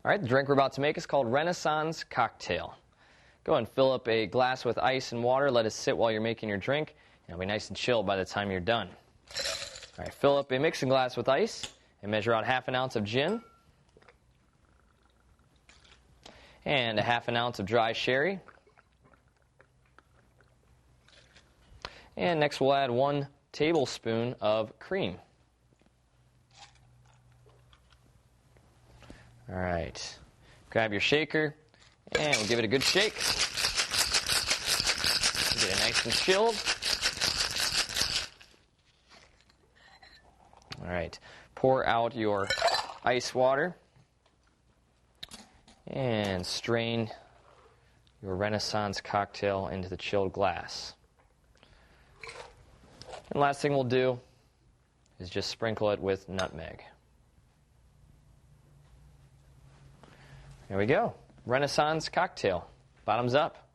All right, the drink we're about to make is called Renaissance Cocktail. Go ahead and fill up a glass with ice and water. Let it sit while you're making your drink. It'll be nice and chilled by the time you're done. All right, fill up a mixing glass with ice and measure out ½ ounce of gin and ½ ounce of dry sherry. And next we'll add 1 tablespoon of cream. All right, grab your shaker and we'll give it a good shake. Get it nice and chilled. All right, pour out your ice water and strain your Renaissance cocktail into the chilled glass. And last thing we'll do is just sprinkle it with nutmeg. There we go. Renaissance cocktail. Bottoms up.